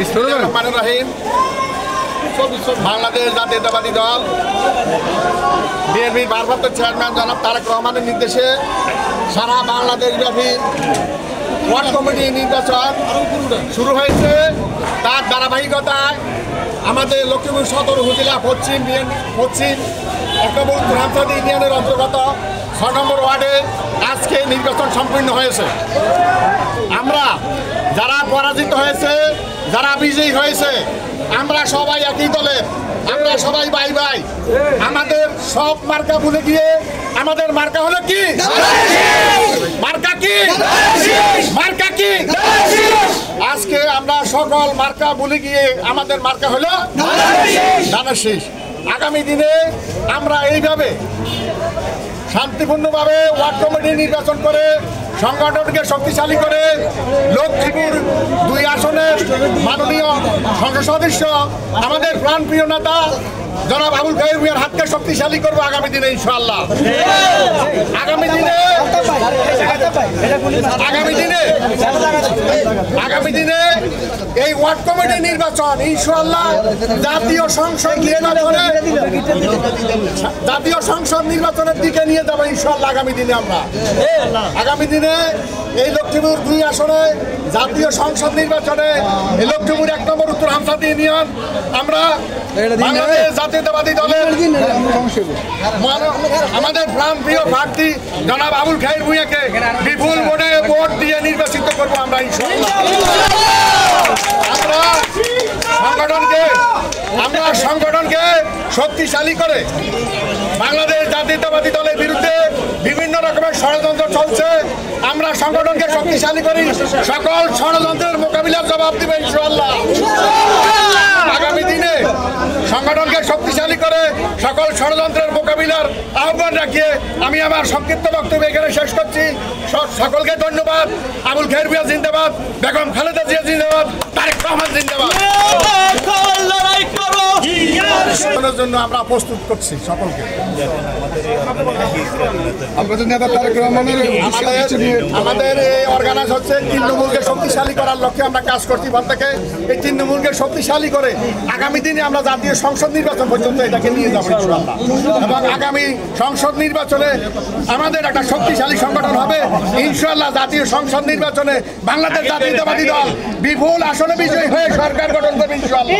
বিসমিল্লাহির বাংলাদেশ জাতীয়তাবাদী দল বিএনপির ভারপ্রাপ্ত চেয়ারম্যান জনাব তারেক রহমানের নির্দেশে সারা বাংলাদেশব্যাপী ওয়ার্ড কমিটি নির্বাচন শুরু হয়েছে। তার ধারাবাহিকতায় আমাদের লক্ষ্মীপুর সদর উপজেলা পশ্চিম ১ নম্বর উত্তর হামসাদি ইউনিয়নের অন্তর্গত ৬ নম্বর ওয়ার্ডে আজকে নির্বাচন সম্পন্ন হয়েছে। আমরা যারা পরাজিত হয়েছে, যারা বিজয়ী হয়েছে, আমরা সবাই একই দলের, আমরা সবাই ভাই ভাই। আমাদের সব মার্কা ভুলে গিয়ে আমাদের মার্কা হলো কি? মার্কা কি? মার্কা কি? আজকে আমরা সকল মার্কা ভুলে গিয়ে আমাদের মার্কা হলো ধানের শীষ। আগামী দিনে আমরা এইভাবে শান্তিপূর্ণভাবে ওয়ার্ড কমিটি নির্বাচন করে সংগঠনকে শক্তিশালী করে লক্ষ্মীপুর ২ আসনের মাননীয় সংসদ সদস্য আমাদের প্রাণপ্রিয় নেতা জনাব আবুল খায়ের ভূঁইয়ার হাতকে শক্তিশালী করবো আগামী দিনে ইনশাআল্লাহ। আগামী দিনে এই ওয়ার্ড কমিটি নির্বাচন ইনশাআল্লাহ জাতীয় সংসদ নির্বাচনের দিকে নিয়ে যাবো ইনশাআল্লাহ। আগামী দিনে এই লক্ষ্মীপুর ২ আসনে জাতীয় সংসদ নির্বাচনে এই লক্ষ্মীপুর ১ নম্বর উত্তর হামসাদি ইউনিয়ন আমরা বাংলাদেশ জাতীয়তাবাদী দলের আমাদের প্রাণপ্রিয় প্রার্থী জনাব আবুল খায়ের ভূঁইয়াকে বিপুল ভোট দিয়ে নির্বাচিত করবো আমরা ইনশাআল্লাহ। আমরা সংগঠনকে শক্তিশালী করে বাংলাদেশ জাতীয়তাবাদী দলের বিরুদ্ধে বিভিন্ন রকমের ষড়যন্ত্র চলছে, আমরা সংগঠনকে শক্তিশালী করি, সকল ষড়যন্ত্রের মোকাবিলার জবাব দেবে ইনশাআল্লাহ। আগামী দিনে সংগঠনকে শক্তিশালী করে সকল ষড়যন্ত্রের মোকাবিলার আহ্বান রাখিয়ে আমি আমার সংক্ষিপ্ত বক্তব্য এখানে শেষ করছি। সকলকে ধন্যবাদ। আবুল খায়ের ভূঁইয়া জিন্দাবাদ, বেগম খালেদা জিয়া জিন্দাবাদ, তারেক রহমান জিন্দাবাদ। জন্য আমরা প্রস্তুত করছি সকলকে। আমাদের এই অর্গানাইজ হচ্ছে তৃণমূলকে শক্তিশালী করার লক্ষ্যে আমরা কাজ করছি। বল থেকে এই তৃণমূলকে শক্তিশালী করে আগামী দিনে আমরা জাতীয় সংসদ নির্বাচন পর্যন্ত এটাকে নিয়ে যাবো ইনশাআল্লাহ। এবং আগামী সংসদ নির্বাচনে আমাদের একটা শক্তিশালী সংগঠন হবে ইনশাআল্লাহ। জাতীয় সংসদ নির্বাচনে বাংলাদেশ জাতীয়তাবাদী দল বিপুল আসনে বিজয়ী হয়ে সরকার গঠন করবে ইনশাআল্লাহ।